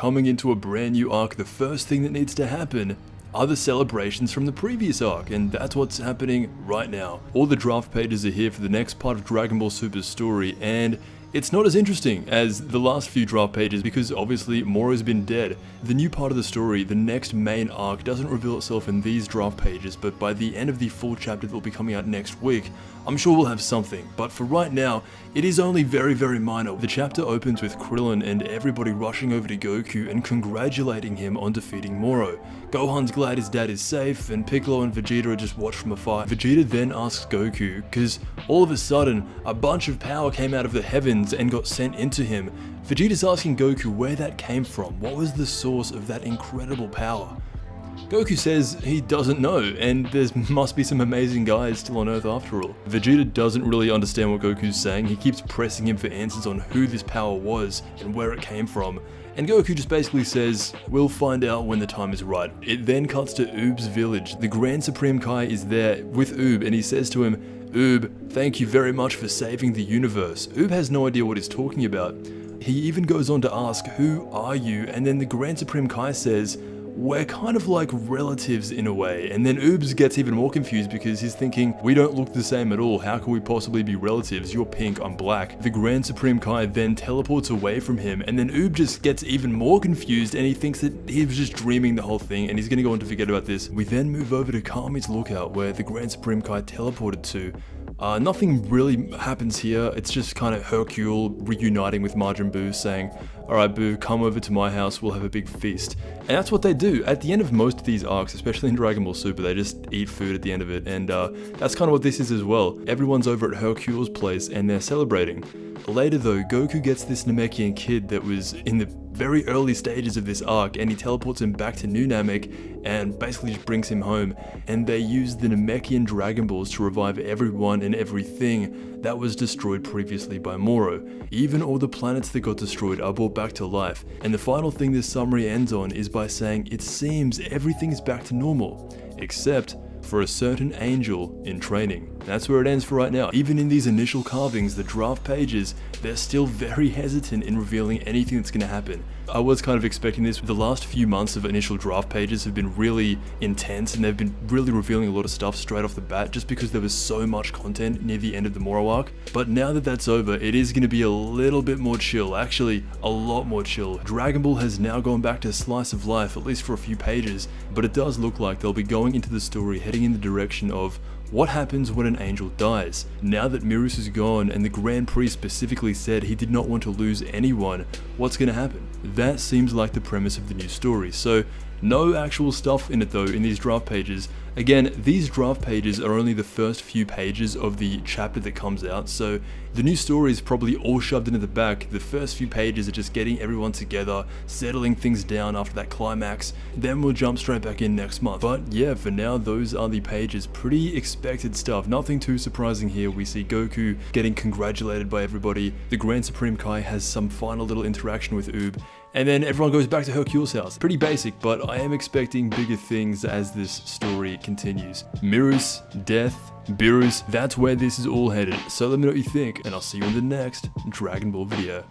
coming into a brand new arc, the first thing that needs to happen are the celebrations from the previous arc, and that's what's happening right now. All the draft pages are here for the next part of Dragon Ball Super's story, and it's not as interesting as the last few draft pages because obviously Moro's been dead. The new part of the story, the next main arc, doesn't reveal itself in these draft pages, but by the end of the full chapter that will be coming out next week, I'm sure we'll have something. But for right now, it is only very, very minor. The chapter opens with Krillin and everybody rushing over to Goku and congratulating him on defeating Moro. Gohan's glad his dad is safe, and Piccolo and Vegeta are just watched from afar. Vegeta then asks Goku, because all of a sudden, a bunch of power came out of the heavens and got sent into him. Vegeta's asking Goku where that came from, what was the source of that incredible power? Goku says he doesn't know, and there must be some amazing guys still on Earth after all. Vegeta doesn't really understand what Goku's saying, he keeps pressing him for answers on who this power was and where it came from. And Goku just basically says, we'll find out when the time is right. It then cuts to Oob's village. The Grand Supreme Kai is there with Oob, and he says to him, Oob, thank you very much for saving the universe. Oob has no idea what he's talking about. He even goes on to ask, who are you? And then the Grand Supreme Kai says, we're kind of like relatives in a way. And then Oobs gets even more confused because he's thinking, we don't look the same at all, how can we possibly be relatives? You're pink, I'm black. The Grand Supreme Kai then teleports away from him, and then Oob just gets even more confused and he thinks that he was just dreaming the whole thing and he's gonna go on to forget about this. We then move over to Kami's lookout where the Grand Supreme Kai teleported to. Nothing really happens here, it's just kind of Hercule reuniting with Majin Buu saying, alright Buu, come over to my house, we'll have a big feast. And that's what they do. At the end of most of these arcs, especially in Dragon Ball Super, they just eat food at the end of it, and that's kind of what this is as well. Everyone's over at Hercule's place and they're celebrating. Later though, Goku gets this Namekian kid that was in the very early stages of this arc, and he teleports him back to New Namek and basically just brings him home, and they use the Namekian Dragon Balls to revive everyone and everything that was destroyed previously by Moro. Even all the planets that got destroyed are brought back to life, and the final thing this summary ends on is by saying it seems everything is back to normal, except for a certain angel in training. That's where it ends for right now. Even in these initial carvings, the draft pages, they're still very hesitant in revealing anything that's going to happen. I was kind of expecting this. The last few months of initial draft pages have been really intense, and they've been really revealing a lot of stuff straight off the bat just because there was so much content near the end of the Moro arc. But now that that's over, it is going to be a little bit more chill, actually a lot more chill. Dragon Ball has now gone back to slice of life, at least for a few pages, but it does look like they'll be going into the story heading in the direction of what happens when an angel dies. Now that Moros is gone and the Grand Priest specifically said he did not want to lose anyone, what's going to happen? That seems like the premise of the new story. So no actual stuff in it though in these draft pages. Again, these draft pages are only the first few pages of the chapter that comes out, so the new story is probably all shoved into the back. The first few pages are just getting everyone together, settling things down after that climax, then we'll jump straight back in next month. But yeah, for now, those are the pages. Pretty expected stuff, nothing too surprising here. We see Goku getting congratulated by everybody, the Grand Supreme Kai has some final little interaction with Oob, and then everyone goes back to Hercule's house. Pretty basic, but I am expecting bigger things as this story continues. Moros, death, Beerus, that's where this is all headed. So let me know what you think, and I'll see you in the next Dragon Ball video.